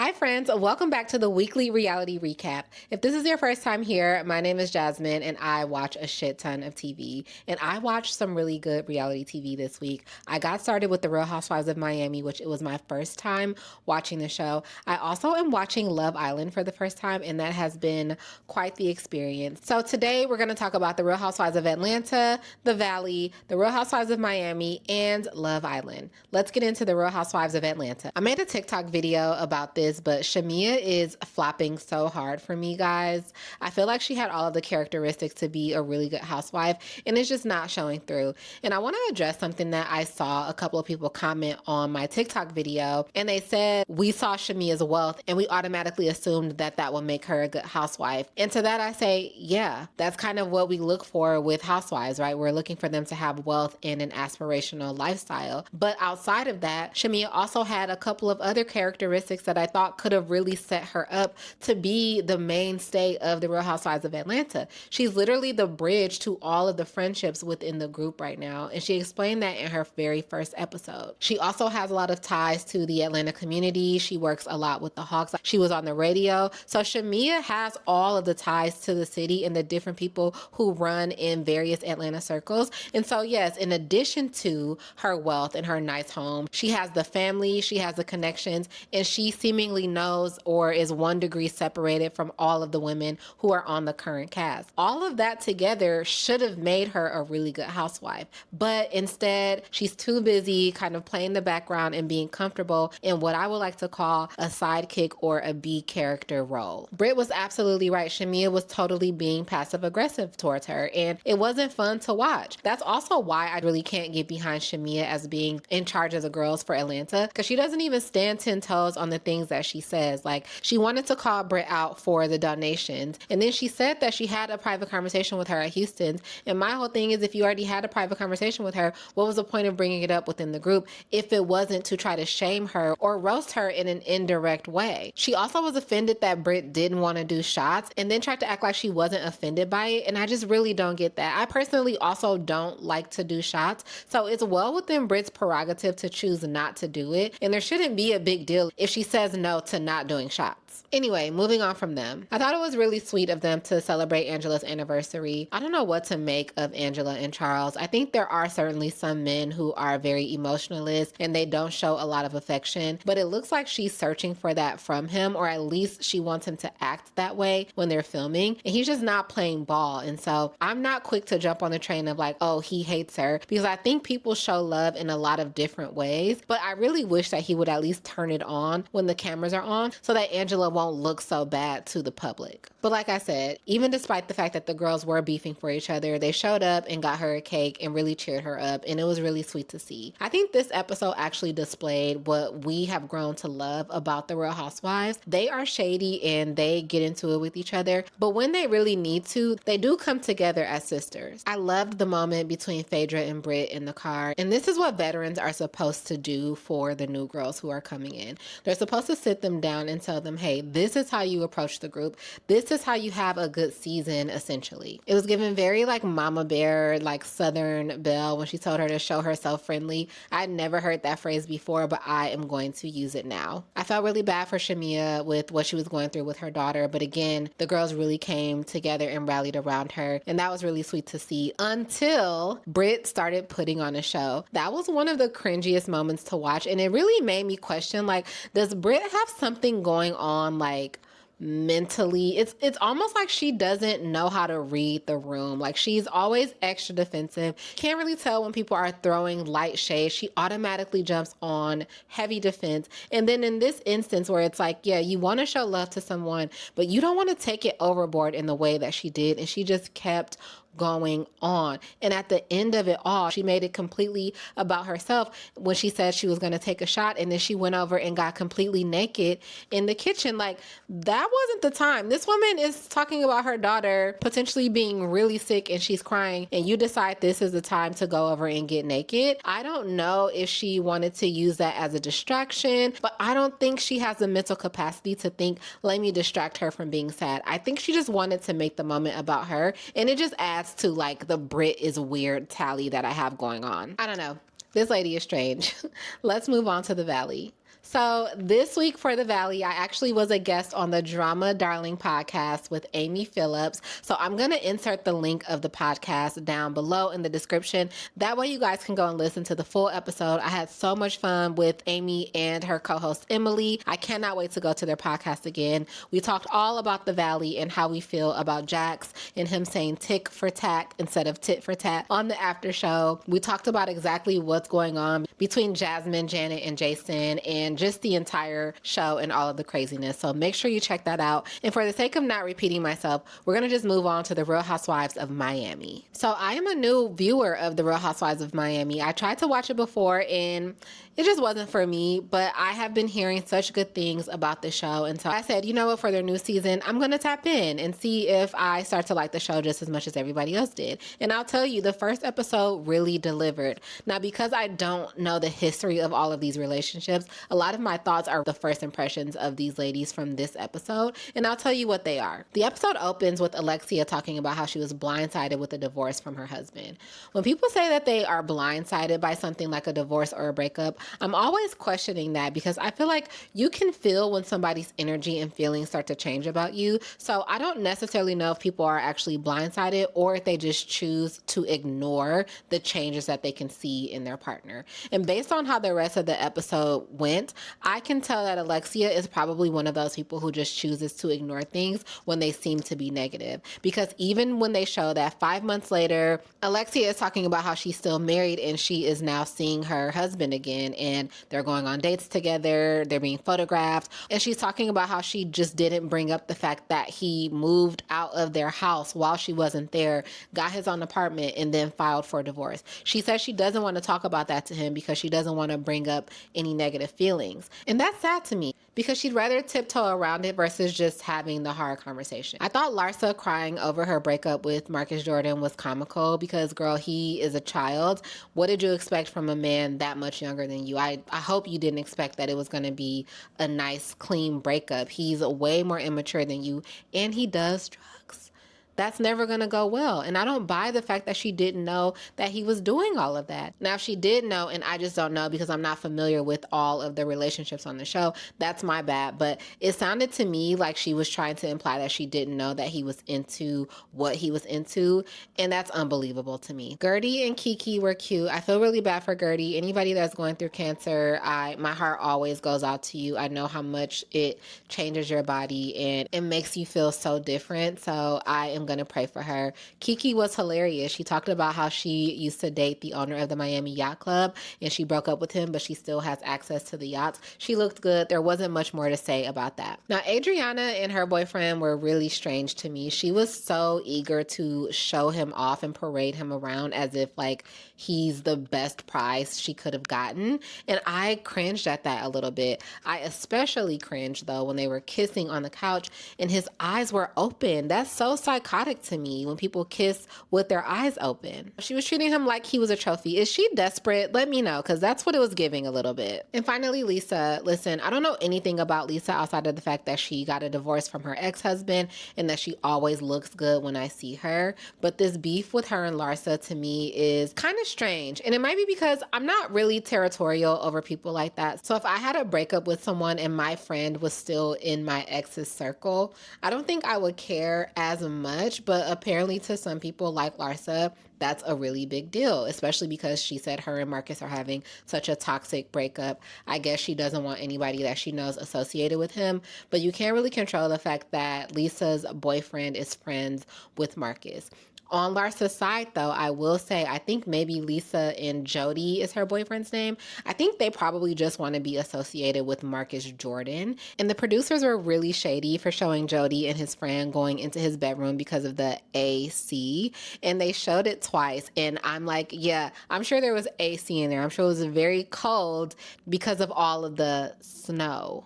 Hi friends, welcome back to the weekly reality recap. If this is your first time here, my name is Jasmine and I watch a shit ton of TV. And I watched some really good reality TV this week. I got started with The Real Housewives of Miami, which it was my first time watching the show. I also am watching Love Island for the first time and that has been quite the experience. So today we're going to talk about The Real Housewives of Atlanta, The Valley, The Real Housewives of Miami, and Love Island. Let's get into The Real Housewives of Atlanta. I made a TikTok video about this, but Shamea is flopping so hard for me, guys. I feel like she had all of the characteristics to be a really good housewife, and it's just not showing through. And I want to address something that I saw a couple of people comment on my TikTok video, and they said, we saw Shamea's wealth, and we automatically assumed that that would make her a good housewife. And to that I say, yeah, that's kind of what we look for with housewives, right? We're looking for them to have wealth and an aspirational lifestyle. But outside of that, Shamea also had a couple of other characteristics that I thought could have really set her up to be the mainstay of the Real Housewives of Atlanta. She's literally the bridge to all of the friendships within the group right now, and she explained that in her very first episode. She also has a lot of ties to the Atlanta community. She works a lot with the Hawks. She was on the radio. So Shamea has all of the ties to the city and the different people who run in various Atlanta circles. And so yes, in addition to her wealth and her nice home, she has the family, she has the connections, and she seemingly knows or is 1 degree separated from all of the women who are on the current cast. All of that together should have made her a really good housewife, but instead she's too busy kind of playing the background and being comfortable in what I would like to call a sidekick or a B character role. Britt was absolutely right. Shamea was totally being passive aggressive towards her, and it wasn't fun to watch. That's also why I really can't get behind Shamea as being in charge of the girls for Atlanta, because she doesn't even stand 10 toes on the things that she says. Like, she wanted to call Britt out for the donations, and then she said that she had a private conversation with her at Houston's. And my whole thing is, if you already had a private conversation with her, what was the point of bringing it up within the group if it wasn't to try to shame her or roast her in an indirect way? She also was offended that Britt didn't want to do shots and then tried to act like she wasn't offended by it, and I just really don't get that. I personally also don't like to do shots, so it's well within Britt's prerogative to choose not to do it, and there shouldn't be a big deal if she says no to not doing shots. Anyway, moving on from them. I thought it was really sweet of them to celebrate Angela's anniversary. I don't know what to make of Angela and Charles. I think there are certainly some men who are very emotionalist and they don't show a lot of affection, but it looks like she's searching for that from him, or at least she wants him to act that way when they're filming, and he's just not playing ball. And so I'm not quick to jump on the train of like, oh, he hates her, because I think people show love in a lot of different ways, but I really wish that he would at least turn it on when the cameras are on so that Angela won't look so bad to the public. But like I said, even despite the fact that the girls were beefing for each other, they showed up and got her a cake and really cheered her up, and it was really sweet to see. I think this episode actually displayed what we have grown to love about the Real Housewives. They are shady and they get into it with each other, but when they really need to, they do come together as sisters. I loved the moment between Phaedra and Britt in the car, and this is what veterans are supposed to do for the new girls who are coming in. They're supposed to sit them down and tell them, hey, this is how you approach the group. This is how you have a good season, essentially. It was given very like Mama Bear, like Southern Belle when she told her to show herself friendly. I'd never heard that phrase before, but I am going to use it now. I felt really bad for Shamea with what she was going through with her daughter, but again, the girls really came together and rallied around her, and that was really sweet to see until Britt started putting on a show. That was one of the cringiest moments to watch, and it really made me question, like, does Britt have something going on, like, mentally? It's almost like she doesn't know how to read the room. Like, she's always extra defensive. Can't really tell when people are throwing light shade. She automatically jumps on heavy defense. And then in this instance where it's like, yeah, you want to show love to someone, but you don't want to take it overboard in the way that she did. And she just kept going on. And at the end of it all, she made it completely about herself when she said she was going to take a shot, and then she went over and got completely naked in the kitchen. Like, that wasn't the time. This woman is talking about her daughter potentially being really sick and she's crying, and you decide this is the time to go over and get naked. I don't know if she wanted to use that as a distraction, but I don't think she has the mental capacity to think, let me distract her from being sad. I think she just wanted to make the moment about her, and it just adds to like the Brit is weird tally that I have going on. I don't know. This lady is strange. Let's move on to the Valley. So this week for the Valley, I actually was a guest on the Drama Darling podcast with Amy Phillips. So I'm going to insert the link of the podcast down below in the description. That way you guys can go and listen to the full episode. I had so much fun with Amy and her co-host Emily. I cannot wait to go to their podcast again. We talked all about the Valley and how we feel about Jax and him saying tick for tack instead of tit for tat on the after show. We talked about exactly what's going on between Jasmine, Janet, and Jason, and just the entire show and all of the craziness. So make sure you check that out. And for the sake of not repeating myself, we're going to just move on to the Real Housewives of Miami. So I am a new viewer of the Real Housewives of Miami. I tried to watch it before and it just wasn't for me, but I have been hearing such good things about the show. And so I said, you know what, for their new season, I'm going to tap in and see if I start to like the show just as much as everybody else did. And I'll tell you, the first episode really delivered. Now, because I don't know the history of all of these relationships, a lot of my thoughts are the first impressions of these ladies from this episode. And I'll tell you what they are. The episode opens with Alexia talking about how she was blindsided with a divorce from her husband. When people say that they are blindsided by something like a divorce or a breakup, I'm always questioning that because I feel like you can feel when somebody's energy and feelings start to change about you. So I don't necessarily know if people are actually blindsided or if they just choose to ignore the changes that they can see in their partner. And based on how the rest of the episode went, I can tell that Alexia is probably one of those people who just chooses to ignore things when they seem to be negative. Because even when they show that 5 months later, Alexia is talking about how she's still married and she is now seeing her husband again and they're going on dates together, they're being photographed, and she's talking about how she just didn't bring up the fact that he moved out of their house while she wasn't there, got his own apartment, and then filed for divorce. She says she doesn't want to talk about that to him because she doesn't want to bring up any negative feelings. And that's sad to me because she'd rather tiptoe around it versus just having the hard conversation. I thought Larsa crying over her breakup with Marcus Jordan was comical because, girl, he is a child. What did you expect from a man that much younger than you? I hope you didn't expect that it was going to be a nice, clean breakup. He's way more immature than you, and he does drugs. That's never going to go well. And I don't buy the fact that she didn't know that he was doing all of that. Now, if she did know, and I just don't know because I'm not familiar with all of the relationships on the show, that's my bad. But it sounded to me like she was trying to imply that she didn't know that he was into what he was into. And that's unbelievable to me. Gertie and Kiki were cute. I feel really bad for Gertie. Anybody that's going through cancer, my heart always goes out to you. I know how much it changes your body and it makes you feel so different. So I am going to pray for her. Kiki was hilarious. She talked about how she used to date the owner of the Miami Yacht Club and she broke up with him, but she still has access to the yachts. She looked good. There wasn't much more to say about that. Now, Adriana and her boyfriend were really strange to me. She was so eager to show him off and parade him around as if like he's the best prize she could have gotten. And I cringed at that a little bit. I especially cringed though when they were kissing on the couch and his eyes were open. That's so psychotic to me when people kiss with their eyes open. She was treating him like he was a trophy. Is she desperate? Let me know, because that's what it was giving a little bit. And finally, Lisa. Listen, I don't know anything about Lisa outside of the fact that she got a divorce from her ex-husband and that she always looks good when I see her. But this beef with her and Larsa to me is kind of strange. And it might be because I'm not really territorial over people like that. So if I had a breakup with someone and my friend was still in my ex's circle, I don't think I would care as much. But apparently to some people like Larsa, that's a really big deal, especially because she said her and Marcus are having such a toxic breakup. I guess she doesn't want anybody that she knows associated with him, but you can't really control the fact that Lisa's boyfriend is friends with Marcus. On Larsa's side, though, I will say, I think maybe Lisa and Jody is her boyfriend's name. I think they probably just want to be associated with Marcus Jordan. And the producers were really shady for showing Jody and his friend going into his bedroom because of the AC. And they showed it twice. And I'm like, yeah, I'm sure there was AC in there. I'm sure it was very cold because of all of the snow.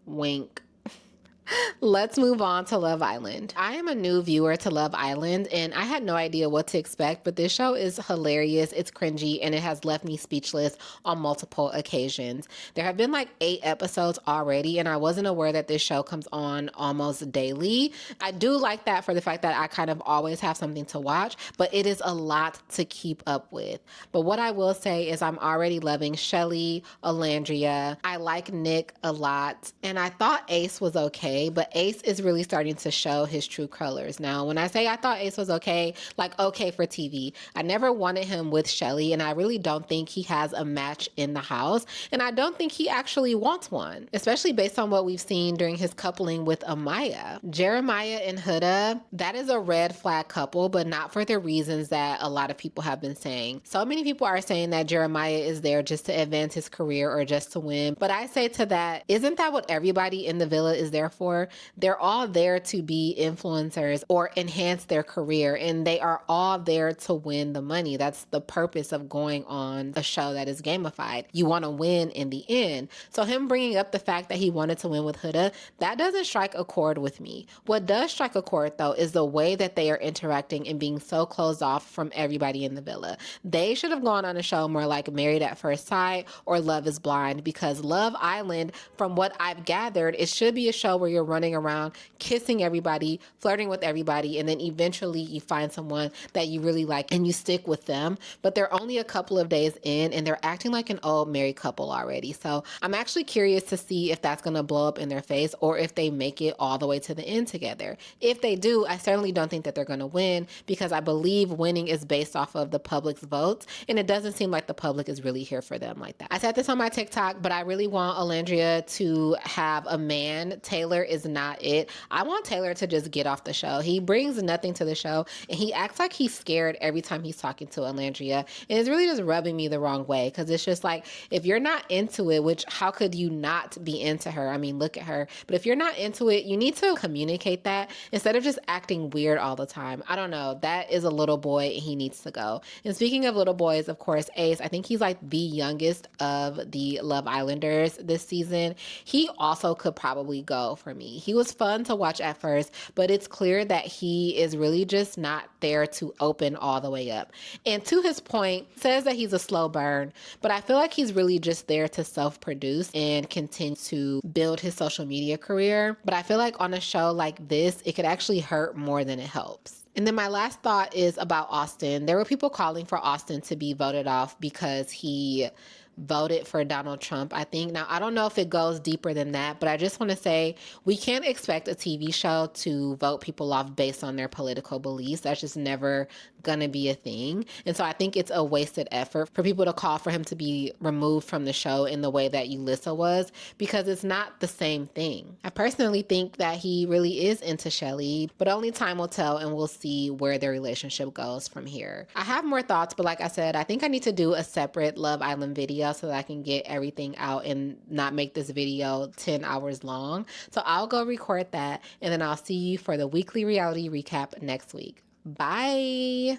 Wink. Let's move on to Love Island. I am a new viewer to Love Island, and I had no idea what to expect, but this show is hilarious, it's cringy, and it has left me speechless on multiple occasions. There have been like 8 episodes already, and I wasn't aware that this show comes on almost daily. I do like that for the fact that I kind of always have something to watch, but it is a lot to keep up with. But what I will say is I'm already loving Shelly, Alandria. I like Nick a lot, and I thought Ace was okay, but Ace is really starting to show his true colors. Now, when I say I thought Ace was okay, like okay for TV, I never wanted him with Shelly, and I really don't think he has a match in the house, and I don't think he actually wants one, especially based on what we've seen during his coupling with Amaya. Jeremiah and Huda, that is a red flag couple, but not for the reasons that a lot of people have been saying. So many people are saying that Jeremiah is there just to advance his career or just to win, but I say to that, isn't that what everybody in the villa is there for? They're all there to be influencers or enhance their career, and they are all there to win the money. That's the purpose of going on a show that is gamified. You want to win in the end. So him bringing up the fact that he wanted to win with Huda, that doesn't strike a chord with me. What does strike a chord, though, is the way that they are interacting and being so closed off from everybody in the villa. They should have gone on a show more like Married at First Sight or Love is Blind, because Love Island, from what I've gathered, it should be a show where you're running around kissing everybody, flirting with everybody, and then eventually you find someone that you really like and you stick with them. But they're only a couple of days in and they're acting like an old married couple already. So I'm actually curious to see if that's going to blow up in their face or if they make it all the way to the end together. If they do, I certainly don't think that they're going to win, because I believe winning is based off of the public's votes, and it doesn't seem like the public is really here for them like that. I said this on my TikTok, but I really want Alandria to have a man. Taylor is not it. I want Taylor to just get off the show. He brings nothing to the show, and he acts like he's scared every time he's talking to Alandria, and it's really just rubbing me the wrong way, because it's just like, if you're not into it, which how could you not be into her? I mean, look at her. But if you're not into it, you need to communicate that instead of just acting weird all the time. I don't know. That is a little boy, and he needs to go. And speaking of little boys, of course, Ace, I think he's like the youngest of the Love Islanders this season. He also could probably go for me. He was fun to watch at first, but it's clear that he is really just not there to open all the way up. And to his point, says that he's a slow burn, but I feel like he's really just there to self-produce and continue to build his social media career. But I feel like on a show like this, it could actually hurt more than it helps. And then my last thought is about Austin. There were people calling for Austin to be voted off because he voted for Donald Trump, I think. Now, I don't know if it goes deeper than that, but I just want to say we can't expect a TV show to vote people off based on their political beliefs. That's just never going to be a thing. And so I think it's a wasted effort for people to call for him to be removed from the show in the way that Yulissa was, because it's not the same thing. I personally think that he really is into Shelly, but only time will tell, and we'll see where their relationship goes from here. I have more thoughts, but like I said, I think I need to do a separate Love Island video so that I can get everything out and not make this video 10 hours long. So I'll go record that, and then I'll see you for the weekly reality recap next week. Bye.